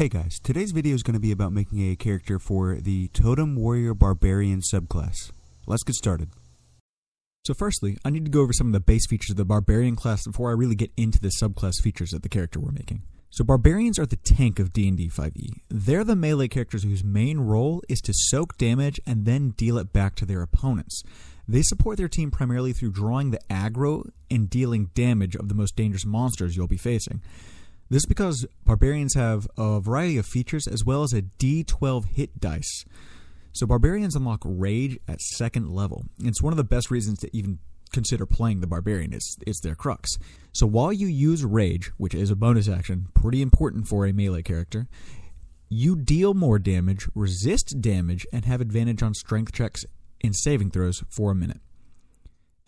Hey guys, today's video is going to be about making a character for the Totem Warrior Barbarian subclass. Let's get started. So firstly, I need to go over some of the base features of the Barbarian class before I really get into the subclass features of the character we're making. So Barbarians are the tank of D&D 5e. They're the melee characters whose main role is to soak damage and then deal it back to their opponents. They support their team primarily through drawing the aggro and dealing damage of the most dangerous monsters you'll be facing. This is because Barbarians have a variety of features as well as a D12 hit dice. So Barbarians unlock Rage at 2nd level. It's one of the best reasons to even consider playing the Barbarian. It's their crux. So while you use Rage, which is a bonus action, pretty important for a melee character, you deal more damage, resist damage, and have advantage on strength checks and saving throws for a minute.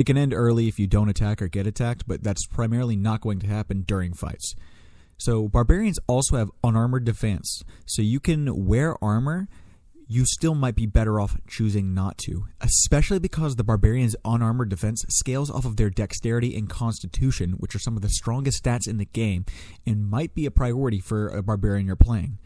It can end early if you don't attack or get attacked, but that's primarily not going to happen during fights. So Barbarians also have unarmored defense, so you can wear armor. You still might be better off choosing not to, especially because the Barbarians' unarmored defense scales off of their dexterity and constitution, which are some of the strongest stats in the game, and might be a priority for a Barbarian you're playing.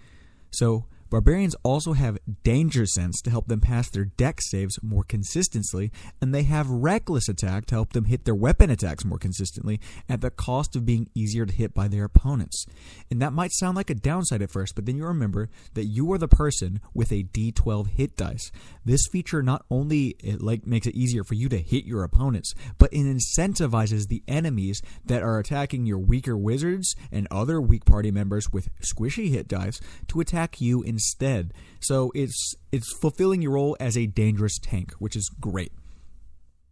So Barbarians also have Danger Sense to help them pass their dex saves more consistently, and they have Reckless Attack to help them hit their weapon attacks more consistently at the cost of being easier to hit by their opponents. And that might sound like a downside at first, but then you remember that you are the person with a D12 hit dice. This feature not only makes it easier for you to hit your opponents, but it incentivizes the enemies that are attacking your weaker wizards and other weak party members with squishy hit dice to attack you instead. So it's fulfilling your role as a dangerous tank, which is great.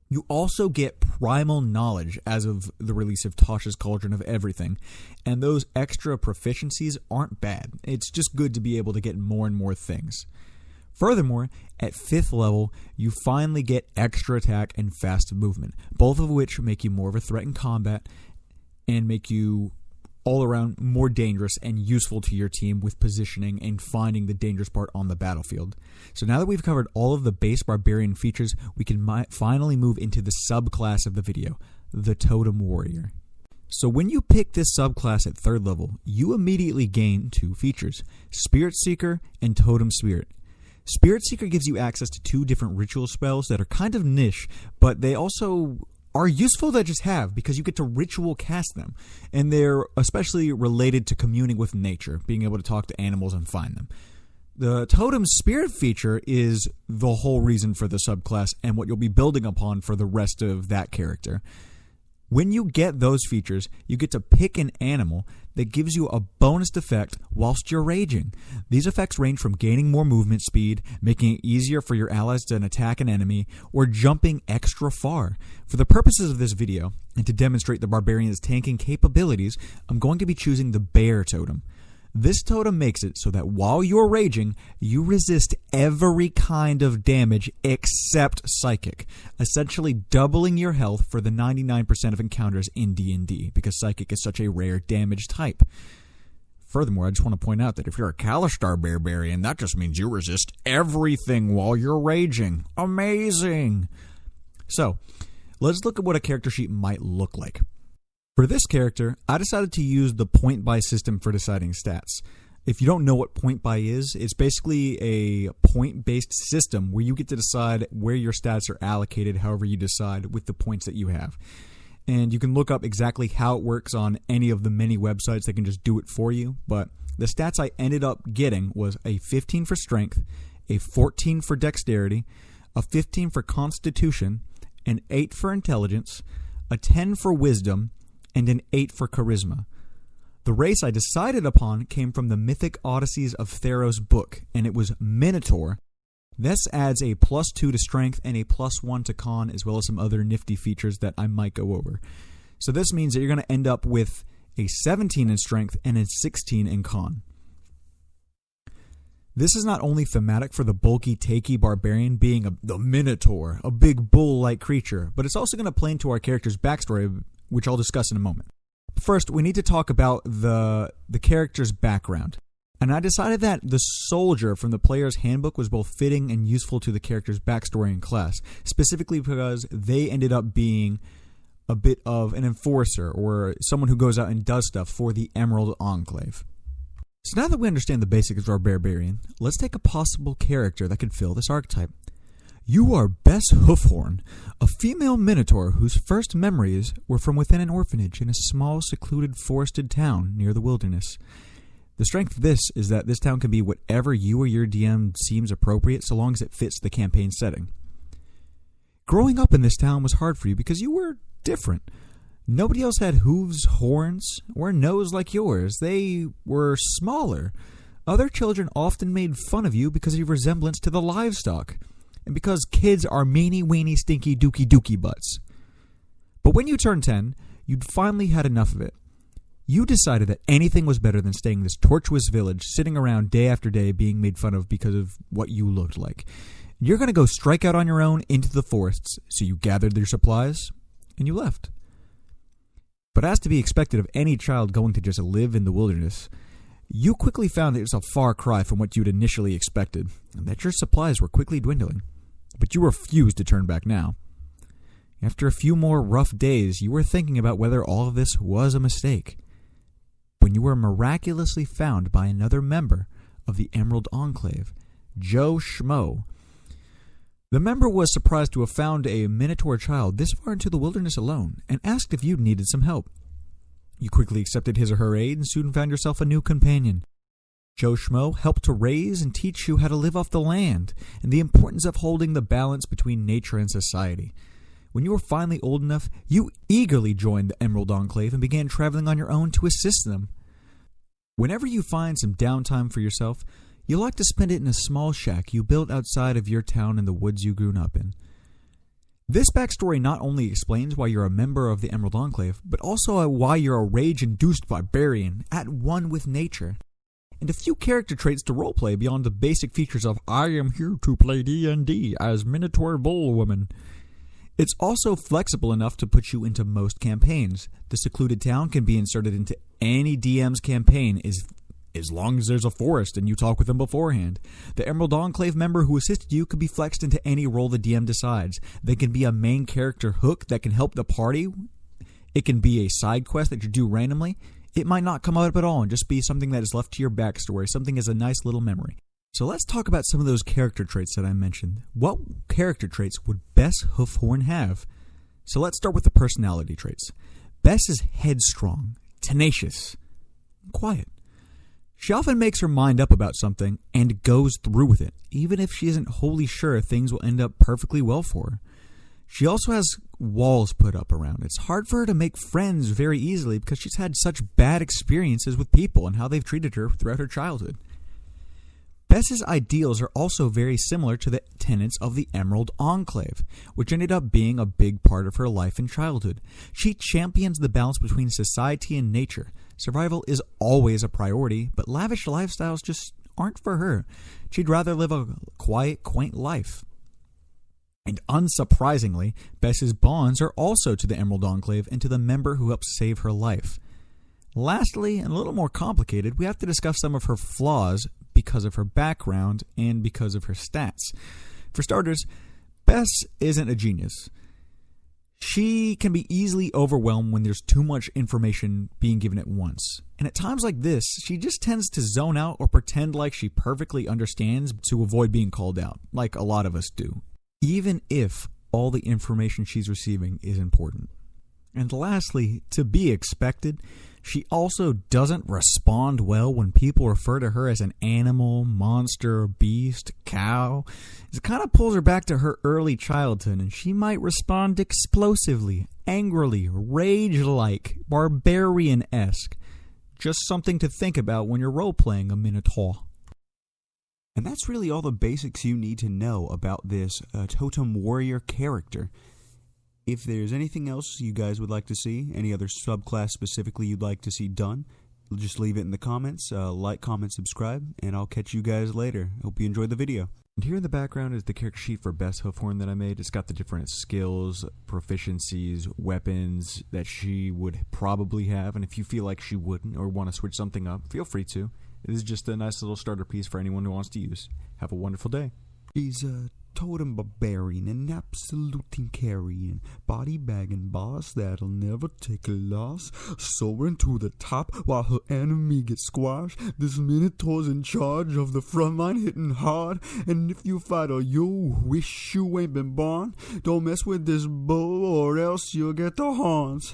You also get primal knowledge as of the release of Tasha's Cauldron of Everything, and those extra proficiencies aren't bad. It's just good to be able to get more and more things. Furthermore, at 5th level, you finally get extra attack and fast movement, both of which make you more of a threat in combat and make you all around more dangerous and useful to your team with positioning and finding the dangerous part on the battlefield. So now that we've covered all of the base Barbarian features, we can finally move into the subclass of the video, the Totem Warrior. So when you pick this subclass at 3rd level, you immediately gain 2 features, Spirit Seeker and Totem Spirit. Spirit Seeker gives you access to 2 different ritual spells that are kind of niche, but they also are useful to just have because you get to ritual cast them, and they're especially related to communing with nature, being able to talk to animals and find them. The Totem Spirit feature is the whole reason for the subclass and what you'll be building upon for the rest of that character. When you get those features, you get to pick an animal that gives you a bonus effect whilst you're raging. These effects range from gaining more movement speed, making it easier for your allies to attack an enemy, or jumping extra far. For the purposes of this video, and to demonstrate the Barbarian's tanking capabilities, I'm going to be choosing the Bear Totem. This totem makes it so that while you're raging, you resist every kind of damage except psychic, essentially doubling your health for the 99% of encounters in D&D, because psychic is such a rare damage type. Furthermore, I just want to point out that if you're a Kalistar Barbarian, that just means you resist everything while you're raging. Amazing! So, let's look at what a character sheet might look like. For this character, I decided to use the point buy system for deciding stats. If you don't know what point buy is, it's basically a point-based system where you get to decide where your stats are allocated however you decide with the points that you have. And you can look up exactly how it works on any of the many websites that can just do it for you, but the stats I ended up getting was a 15 for strength, a 14 for dexterity, a 15 for constitution, an 8 for intelligence, a 10 for wisdom, and an 8 for charisma. The race I decided upon came from the Mythic Odysseys of Theros book, and it was Minotaur. This adds a +2 to strength and a +1 to con, as well as some other nifty features that I might go over. So this means that you're going to end up with a 17 in strength and a 16 in con. This is not only thematic for the bulky, takey Barbarian being the Minotaur, a big bull-like creature, but it's also going to play into our character's backstory, which I'll discuss in a moment. First, we need to talk about the character's background. And I decided that the soldier from the player's handbook was both fitting and useful to the character's backstory and class, specifically because they ended up being a bit of an enforcer or someone who goes out and does stuff for the Emerald Enclave. So now that we understand the basics of our Barbarian, let's take a possible character that could fill this archetype. You are Bess Hoofhorn, a female minotaur whose first memories were from within an orphanage in a small, secluded, forested town near the wilderness. The strength of this is that this town can be whatever you or your DM seems appropriate so long as it fits the campaign setting. Growing up in this town was hard for you because you were different. Nobody else had hooves, horns, or a nose like yours. They were smaller. Other children often made fun of you because of your resemblance to the livestock, and because kids are meanie weenie stinky dookie dookie butts. But when you turned 10, you'd finally had enough of it. You decided that anything was better than staying in this tortuous village, sitting around day after day being made fun of because of what you looked like. You're going to go strike out on your own into the forests, so you gathered your supplies, and you left. But as to be expected of any child going to just live in the wilderness, you quickly found that it was a far cry from what you'd initially expected, and that your supplies were quickly dwindling. But you refused to turn back now. After a few more rough days, you were thinking about whether all of this was a mistake, when you were miraculously found by another member of the Emerald Enclave, Joe Schmo. The member was surprised to have found a minotaur child this far into the wilderness alone, and asked if you needed some help. You quickly accepted his or her aid and soon found yourself a new companion. Joe Schmo helped to raise and teach you how to live off the land, and the importance of holding the balance between nature and society. When you were finally old enough, you eagerly joined the Emerald Enclave and began traveling on your own to assist them. Whenever you find some downtime for yourself, you like to spend it in a small shack you built outside of your town in the woods you grew up in. This backstory not only explains why you're a member of the Emerald Enclave, but also why you're a rage-induced barbarian at one with nature. And a few character traits to roleplay beyond the basic features of I am here to play D&D as Minotaur Bullwoman. It's also flexible enough to put you into most campaigns. The secluded town can be inserted into any DM's campaign as long as there's a forest and you talk with them beforehand. The Emerald Enclave member who assisted you could be flexed into any role the DM decides. They can be a main character hook that can help the party. It can be a side quest that you do randomly. It might not come up at all and just be something that is left to your backstory, something as a nice little memory. So let's talk about some of those character traits that I mentioned. What character traits would Bess Hoofhorn have? So let's start with the personality traits. Bess is headstrong, tenacious, quiet. She often makes her mind up about something and goes through with it, even if she isn't wholly sure things will end up perfectly well for her. She also has walls put up around. It's hard for her to make friends very easily because she's had such bad experiences with people and how they've treated her throughout her childhood. Bess's ideals are also very similar to the tenets of the Emerald Enclave, which ended up being a big part of her life in childhood. She champions the balance between society and nature. Survival is always a priority, but lavish lifestyles just aren't for her. She'd rather live a quiet, quaint life. And unsurprisingly, Bess's bonds are also to the Emerald Enclave and to the member who helped save her life. Lastly, and a little more complicated, we have to discuss some of her flaws because of her background and because of her stats. For starters, Bess isn't a genius. She can be easily overwhelmed when there's too much information being given at once. And at times like this, she just tends to zone out or pretend like she perfectly understands to avoid being called out, like a lot of us do, even if all the information she's receiving is important. And lastly, to be expected, she also doesn't respond well when people refer to her as an animal, monster, beast, cow. It kind of pulls her back to her early childhood, and she might respond explosively, angrily, rage-like, barbarian-esque. Just something to think about when you're role-playing a Minotaur. And that's really all the basics you need to know about this Totem Warrior character. If there's anything else you guys would like to see, any other subclass specifically you'd like to see done, just leave it in the comments, like, comment, subscribe, and I'll catch you guys later. Hope you enjoyed the video. And here in the background is the character sheet for Bess Hoofhorn that I made. It's got the different skills, proficiencies, weapons that she would probably have, and if you feel like she wouldn't or want to switch something up, feel free to. It is just a nice little starter piece for anyone who wants to use. Have a wonderful day. He's a totem barbarian, an absolute team carrying, body bagging boss that'll never take a loss, soaring to the top while her enemy gets squashed. This Minotaur's in charge of the front line, hitting hard, and if you fight her, you wish you ain't been born. Don't mess with this bull or else you'll get the horns.